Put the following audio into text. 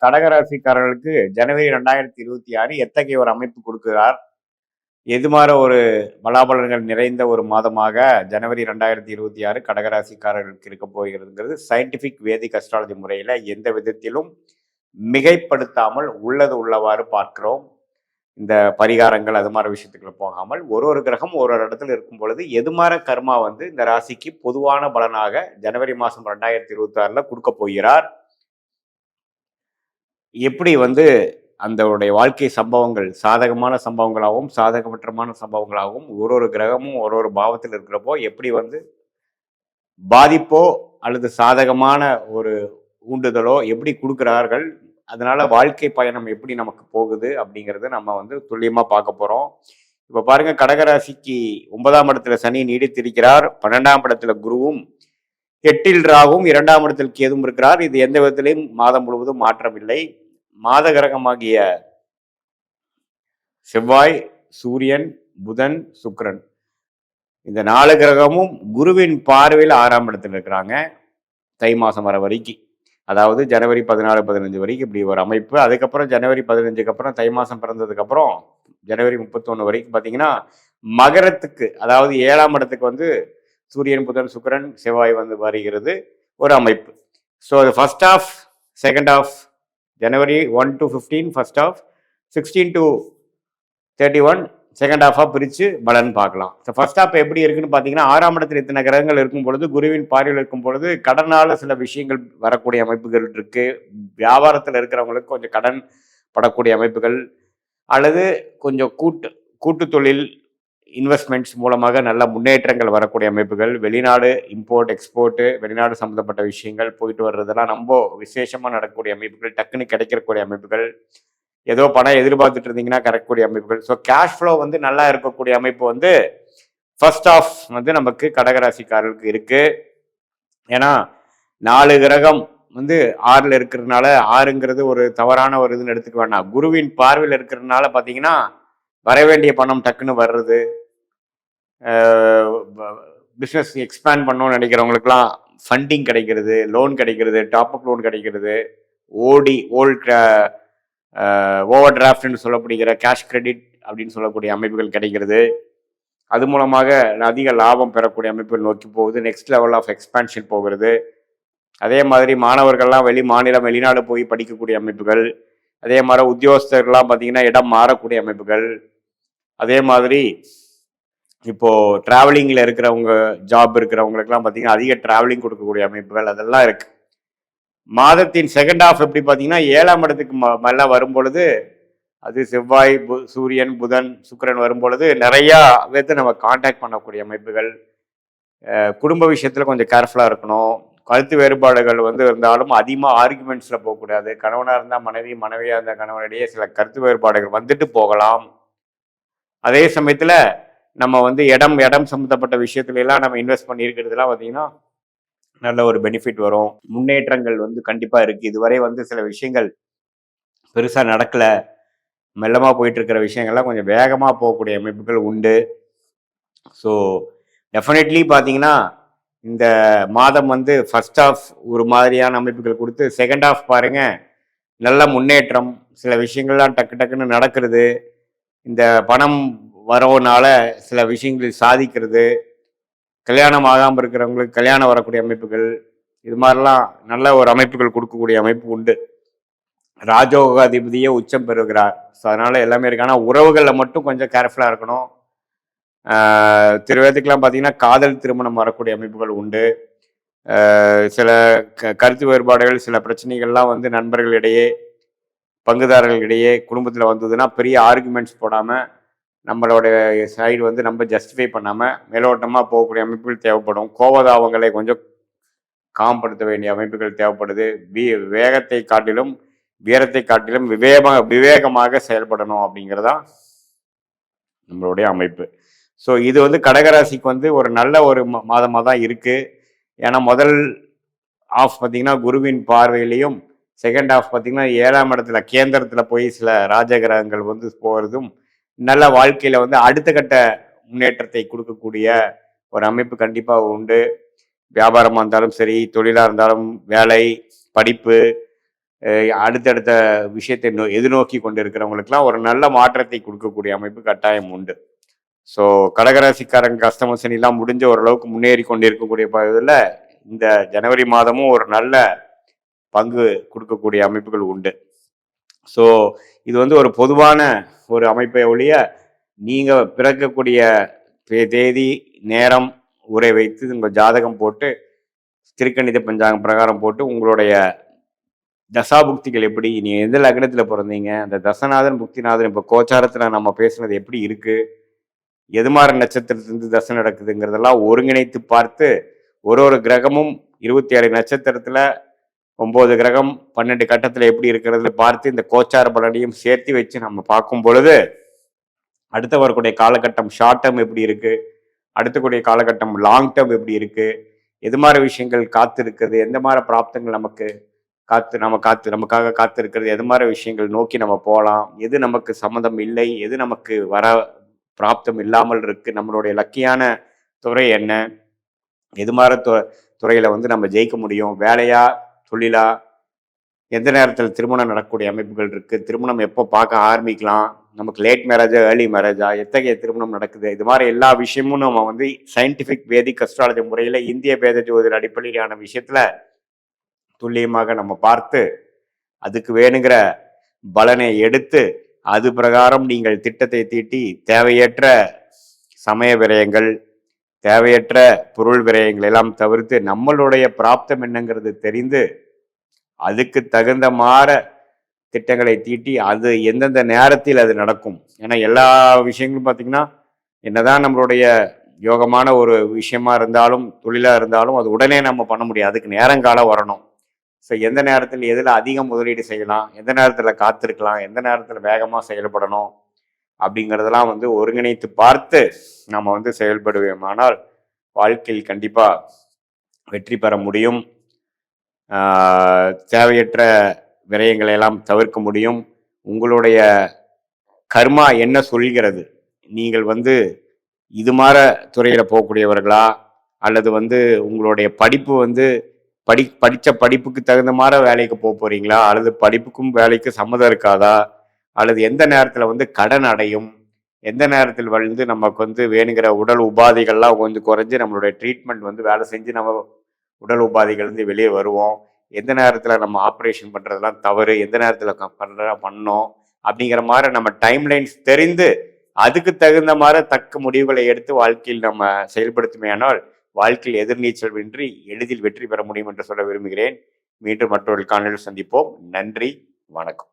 கடகராசிக்காரர்களுக்கு ஜனவரி 2026 எத்தகைய ஒரு அமைப்பு கொடுக்கிறார்? எது மாதிரி ஒரு பலாபலன்கள் நிறைந்த ஒரு மாதமாக ஜனவரி 2026 கடகராசிக்காரர்களுக்கு இருக்க போகிறதுங்கிறது சயின்டிபிக் வேதிக் அஸ்ட்ராலஜி முறையில் எந்த விதத்திலும் மிகைப்படுத்தாமல் உள்ளது உள்ளவாறு பார்க்கிறோம். இந்த பரிகாரங்கள் அது மாதிரி விஷயத்துக்குள்ள போகாமல் ஒரு கிரகம் ஒரு இடத்துல இருக்கும் பொழுது எது மாதிரி கர்மா வந்து இந்த ராசிக்கு பொதுவான பலனாக ஜனவரி மாதம் 2026 கொடுக்க போகிறார், எப்படி வந்து அந்தோடைய வாழ்க்கை சம்பவங்கள் சாதகமான சம்பவங்களாகவும் சாதகமற்றமான சம்பவங்களாகவும் ஒரு கிரகமும் ஒரு பாவத்தில் இருக்கிறப்போ எப்படி வந்து பாதிப்போ அல்லது சாதகமான ஒரு ஊண்டுதலோ எப்படி கொடுக்குறார்கள், அதனால வாழ்க்கை பயணம் எப்படி நமக்கு போகுது அப்படிங்கிறத நம்ம வந்து துல்லியமாக பார்க்க போகிறோம். இப்போ பாருங்க, கடகராசிக்கு 9ஆம் இடத்துல சனி நீடித்திருக்கிறார், 12ஆம் இடத்துல குருவும், 8இல் ராகும், 2ஆம் இடத்தில் கேதும் இருக்கிறார். இது எந்த விதத்திலையும் மாதம் முழுவதும் மாற்றமில்லை. மாத கிரகமாகிய செவ்வாய், சூரியன், புதன், சுக்கிரன் இந்த 4 கிரகமும் குருவின் பார்வையில் 6ஆம் இடத்துல இருக்கிறாங்க தை மாதம் வர வரைக்கும். அதாவது ஜனவரி 14, 15 வரைக்கும் இப்படி ஒரு அமைப்பு. அதுக்கப்புறம் ஜனவரி 15க்கு அப்புறம் தை மாதம் பிறந்ததுக்கப்புறம் ஜனவரி 31 வரைக்கும் பார்த்தீங்கன்னா மகரத்துக்கு, அதாவது 7ஆம் இடத்துக்கு வந்து சூரியன், புதன், சுக்கிரன், செவ்வாய் வந்து வருகிறது ஒரு அமைப்பு. ஸோ அது ஃபர்ஸ்ட் ஆஃப், செகண்ட் ஆஃப், ஜனவரி 1 to 15 first half, 16 to 31 second ஆஃபாக பிரித்து பலன் பார்க்கலாம். ஸோ ஃபர்ஸ்ட் ஆஃப் எப்படி இருக்குன்னு பார்த்தீங்கன்னா, 6ஆம் இடத்தில் இத்தனை கிரகங்கள் இருக்கும் பொழுது, குருவின் பார்வையில் இருக்கும் பொழுது கடனால் சில விஷயங்கள் வரக்கூடிய அமைப்புகள் இருக்கு. வியாபாரத்தில் இருக்கிறவங்களுக்கு கொஞ்சம் கடன் படக்கூடிய அமைப்புகள், அல்லது கொஞ்சம் கூட்டு தொழில் இன்வெஸ்ட்மெண்ட்ஸ் மூலமாக நல்ல முன்னேற்றங்கள் வரக்கூடிய அமைப்புகள், வெளிநாடு இம்போர்ட் எக்ஸ்போர்ட்டு, வெளிநாடு சம்மந்தப்பட்ட விஷயங்கள் போயிட்டு வர்றதெல்லாம் ரொம்ப விசேஷமாக நடக்கக்கூடிய அமைப்புகள், டக்குன்னு கிடைக்கக்கூடிய அமைப்புகள், ஏதோ பணம் எதிர்பார்த்துட்டு இருந்தீங்கன்னா கிடைக்கக்கூடிய அமைப்புகள். ஸோ கேஷ் ஃப்ளோ வந்து நல்லா இருக்கக்கூடிய அமைப்பு வந்து ஃபர்ஸ்ட் ஆஃப் வந்து நமக்கு கடகராசிக்காரர்களுக்கு இருக்கு. ஏன்னா 4 கிரகம் வந்து 6ல் இருக்கிறதுனால, 6ங்கிறது ஒரு தவறான ஒரு இதுன்னு எடுத்துக்க வேண்டாம். குருவின் பார்வையில் இருக்கிறதுனால பார்த்தீங்கன்னா வர வேண்டிய பணம் டக்குன்னு வர்றது, பிஸ்னஸ் எக்ஸ்பேண்ட் பண்ணணும்னு நினைக்கிறவங்களுக்குலாம் ஃபண்டிங் கிடைக்கிறது, லோன் கிடைக்கிறது, டாப்அப் லோன் கிடைக்கிறது, ஓவர் டிராஃப்ட்னு சொல்லப்படுகிற கேஷ் கிரெடிட் அப்படின்னு சொல்லக்கூடிய அமைப்புகள் கிடைக்கிறது. அது மூலமாக அதிக லாபம் பெறக்கூடிய அமைப்புகள் நோக்கி போகுது. நெக்ஸ்ட் லெவல் ஆஃப் எக்ஸ்பான்ஷன் போகிறது. அதே மாதிரி மாணவர்கள்லாம் மாநிலம் வெளிநாடு போய் படிக்கக்கூடிய அமைப்புகள், அதே மாதிரி உத்தியோகஸ்தர்கள்லாம் பார்த்தீங்கன்னா இடம் மாறக்கூடிய அமைப்புகள், அதே மாதிரி இப்போது ட்ராவலிங்கில் இருக்கிறவங்க, ஜாப் இருக்கிறவங்களுக்குலாம் பார்த்தீங்கன்னா அதிக ட்ராவலிங் கொடுக்கக்கூடிய அமைப்புகள் அதெல்லாம் இருக்குது. மாதத்தின் செகண்ட் ஆஃப் எப்படி பார்த்தீங்கன்னா 7ஆம் இடத்துக்கு மேலே வரும்பொழுது, அது செவ்வாய், சூரியன், புதன், சுக்கிரன் வரும்பொழுது நிறையா பேர்த்து நம்ம காண்டாக்ட் பண்ணக்கூடிய அமைப்புகள். குடும்ப விஷயத்தில் கொஞ்சம் கேர்ஃபுல்லாக இருக்கணும். கருத்து வேறுபாடுகள் வந்து இருந்தாலும் அதிகமாக ஆர்குமெண்ட்ஸில் போகக்கூடாது. கணவனாக இருந்தால் மனைவி, மனைவியாக இருந்தால் கணவனிடையே சில கருத்து வேறுபாடுகள் வந்துட்டு போகலாம். அதே சமயத்தில் நம்ம வந்து இடம் சம்மந்தப்பட்ட விஷயத்துலலாம் நம்ம இன்வெஸ்ட் பண்ணியிருக்கிறதுலாம் பார்த்தீங்கன்னா நல்ல ஒரு பெனிஃபிட் வரும். முன்னேற்றங்கள் வந்து கண்டிப்பாக இருக்குது. இதுவரை வந்து சில விஷயங்கள் பெருசாக நடக்கலை, மெல்லமாக போயிட்டு இருக்கிற விஷயங்கள்லாம் கொஞ்சம் வேகமாக போகக்கூடிய அமைப்புகள் உண்டு. ஸோ டெஃபினெட்லி பார்த்தீங்கன்னா இந்த மாதம் வந்து ஃபர்ஸ்ட் ஆஃப் ஒரு மாதிரியான அமைப்புகள் கொடுத்து, செகண்ட் ஆஃப் பாருங்கள் நல்ல முன்னேற்றம், சில விஷயங்கள்லாம் டக்குன்னு நடக்கிறது, இந்த பணம் வரவுனால சில விஷயங்கள் சாதிக்கிறது, கல்யாணம் ஆகாமல் இருக்கிறவங்களுக்கு கல்யாணம் வரக்கூடிய அமைப்புகள், இது மாதிரிலாம் நல்ல ஒரு அமைப்புகள் கொடுக்கக்கூடிய அமைப்பு உண்டு. ராஜோக அதிபதியே உச்சம் பெறுகிறார். ஸோ அதனால் எல்லாமே இருக்கு. ஆனால் உறவுகளில் மட்டும் கொஞ்சம் கேர்ஃபுல்லாக இருக்கணும். திருவேத்துக்கெலாம் பார்த்தீங்கன்னா காதல் திருமணம் வரக்கூடிய அமைப்புகள் உண்டு. சில கருத்து வேறுபாடுகள், சில பிரச்சனைகள்லாம் வந்து நண்பர்களிடையே, பங்குதாரர்களிடையே, குடும்பத்தில் வந்ததுன்னா பெரிய ஆர்குமெண்ட்ஸ் போடாமல் நம்மளோட சைடு வந்து நம்ம ஜஸ்டிஃபை பண்ணாமல் மேலோட்டமாக போகக்கூடிய அமைப்புகள் தேவைப்படும். கோபதாபங்களை கொஞ்சம் காம்படுத்த வேண்டிய அமைப்புகள் தேவைப்படுது. வேகத்தை காட்டிலும் வீரத்தை காட்டிலும் விவேகமாக செயல்படணும் அப்படிங்கிறதான் நம்மளுடைய அமைப்பு. ஸோ இது வந்து கடகராசிக்கு வந்து ஒரு நல்ல ஒரு மாதமாக தான் இருக்குது. ஏன்னா முதல் ஆஃப் பார்த்திங்கன்னா குருவின் பார்வையிலையும், செகண்ட் ஆஃப் பார்த்திங்கன்னா 7ஆம் இடத்துல கேந்திரத்தில் போய் சில ராஜகிரகங்கள் வந்து போகிறதும் நல்ல வாழ்க்கையில் வந்து அடுத்த கட்ட முன்னேற்றத்தை கொடுக்கக்கூடிய ஒரு அமைப்பு கண்டிப்பாக உண்டு. வியாபாரமாக இருந்தாலும் சரி, தொழிலாக இருந்தாலும், வேலை, படிப்பு, அடுத்தடுத்த விஷயத்தை எதிர்நோக்கி கொண்டு இருக்கிறவங்களுக்குலாம் ஒரு நல்ல மாற்றத்தை கொடுக்கக்கூடிய அமைப்பு கட்டாயம் உண்டு. ஸோ கடகராசிக்காரங்க கஷ்டம சனிலாம் முடிஞ்ச ஓரளவுக்கு முன்னேறி கொண்டு இருக்கக்கூடிய இதில் இந்த ஜனவரி மாதமும் ஒரு நல்ல பங்கு கொடுக்கக்கூடிய அமைப்புகள் உண்டு. ஸோ இது வந்து ஒரு பொதுவான ஒரு அமைப்பை ஒழிய நீங்கள் பிறக்கக்கூடிய தேதி நேரம் உரை வைத்து உங்கள் ஜாதகம் போட்டு திருக்கணித பஞ்சாங்கம் பிரகாரம் போட்டு உங்களுடைய தசாபுக்திகள் எப்படி, நீங்கள் எந்த லக்னத்தில் பிறந்தீங்க, அந்த தசநாதன் புக்திநாதன் இப்போ கோச்சாரத்தில் நம்ம பேசுனது எப்படி இருக்குது, எது மாதிரி நட்சத்திரத்திலிருந்து தசை நடக்குதுங்கிறதெல்லாம் ஒருங்கிணைத்து பார்த்து ஒரு கிரகமும் 27 நட்சத்திரத்தில் 9 கிரகம் 12 கட்டத்தில் எப்படி இருக்கிறதுல பார்த்து இந்த கோச்சார பலனையும் சேர்த்து வச்சு நம்ம பார்க்கும் பொழுது அடுத்த வரக்கூடிய காலகட்டம் ஷார்ட் டேர்ம் எப்படி இருக்குது, அடுத்தக்கூடிய காலகட்டம் லாங் டேர்ம் எப்படி இருக்குது, எது மாதிரி விஷயங்கள் காத்து இருக்கிறது, எந்த மாதிரி பிராப்தங்கள் நமக்காக காத்து இருக்கிறது, எது மாதிரி விஷயங்கள் நோக்கி நம்ம போகலாம், எது நமக்கு சம்மந்தம் இல்லை, எது நமக்கு வர பிராப்தம் இல்லாமல் இருக்கு, நம்மளுடைய லக்கியான துறை என்ன, எது மாதிரி துறையில வந்து நம்ம ஜெயிக்க முடியும், வேலையா தொழிலா, எந்த நேரத்தில் திருமணம் நடக்கக்கூடிய அமைப்புகள் இருக்கு, திருமணம் எப்போ பார்க்க ஆரம்பிக்கலாம், நமக்கு லேட் மேரேஜா ஏர்லி மேரேஜா, எத்தகைய திருமணம் நடக்குது, இது மாதிரி எல்லா விஷயமும் நம்ம வந்து சயின்டிஃபிக் வேதிக் அஸ்ட்ராலஜி முறையில் இந்திய வேத ஜோதிட அடிப்படையிலான விஷயத்துல துல்லியமாக நம்ம பார்த்து அதுக்கு வேணுங்கிற பலனை எடுத்து அது பிரகாரம் நீங்கள் திட்டத்தை தீட்டி தேவையற்ற சமய விரயங்கள், தேவையற்ற பொருள் விரயங்கள் எல்லாம் தவிர்த்து நம்மளுடைய பிராப்தம் என்னங்கிறது தெரிந்து அதுக்கு தகுந்த மாதிரி திட்டங்களை தீட்டி அது எந்தெந்த நேரத்தில் அது நடக்கும். ஏன்னா எல்லா விஷயங்களும் பார்த்தீங்கன்னா என்னதான் நம்மளுடைய யோகமான ஒரு விஷயமா இருந்தாலும் தொழிலாக இருந்தாலும் அது உடனே நம்ம பண்ண முடியாது, அதுக்கு நேரங்காலம் வரணும். ஸோ எந்த நேரத்தில் எதில் அதிக முதலீடு செய்யலாம், எந்த நேரத்தில் காத்திருக்கலாம், எந்த நேரத்தில் வேகமாக செயல்படணும் அப்படிங்கிறதெல்லாம் வந்து ஒருங்கிணைத்து பார்த்து நம்ம வந்து செயல்படுவோமானால் வாழ்க்கையில் கண்டிப்பாக வெற்றி பெற முடியும். தேவையற்ற விரயங்களை எல்லாம் தவிர்க்க முடியும். உங்களுடைய கர்மா என்ன சொல்கிறது, நீங்கள் வந்து இது மாதிரி துறையில் போகக்கூடியவர்களா, அல்லது வந்து உங்களுடைய படிப்பு வந்து படித்த படிப்புக்கு தகுந்த மாதிரி வேலைக்கு போகிறீங்களா, அல்லது படிப்புக்கும் வேலைக்கு சம்மதம் இருக்காதா, அல்லது எந்த நேரத்தில் வந்து கடன் அடையும், எந்த நேரத்தில் வந்து நமக்கு வந்து வேணுங்கிற உடல் உபாதைகள்லாம் கொஞ்சம் குறைஞ்சி நம்மளுடைய ட்ரீட்மெண்ட் வந்து வேலை செஞ்சு நம்ம உடல் உபாதைகள் வந்து வெளியே வருவோம், எந்த நேரத்தில் நம்ம ஆப்ரேஷன் பண்ணுறதெல்லாம் தவறு, எந்த நேரத்தில் பண்ணோம் அப்படிங்கிற மாதிரி நம்ம டைம்லைன்ஸ் தெரிந்து அதுக்கு தகுந்த மாதிரி தக்க முடிவுகளை எடுத்து வாழ்க்கையில் நம்ம செயல்படுத்துமையானால் வாழ்க்கையில் எதிர்நீச்சல் வென்றி எளிதில் வெற்றி பெற முடியும் என்று சொல்ல விரும்புகிறேன். மீண்டும் மற்றொரு காணொலியில் சந்திப்போம். நன்றி, வணக்கம்.